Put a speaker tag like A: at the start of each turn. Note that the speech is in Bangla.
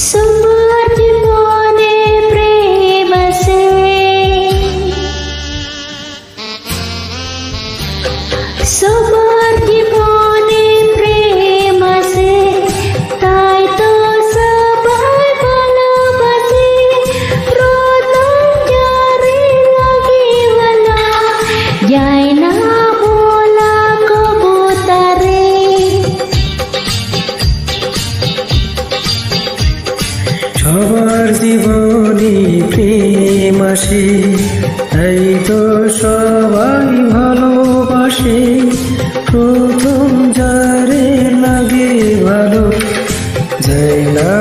A: সবার জীবনে প্রেম আছে, সবার জীবনে প্রেম আছে, তাই তো সবাই ভালোবাসে। প্রথম যারে লাগে ভালো যায় না বলা কবুতরে।
B: সবার জীবনে প্রেম আসে, তাই তো সবাই ভালোবাসে। প্রথম যারে লাগে ভালো যায় না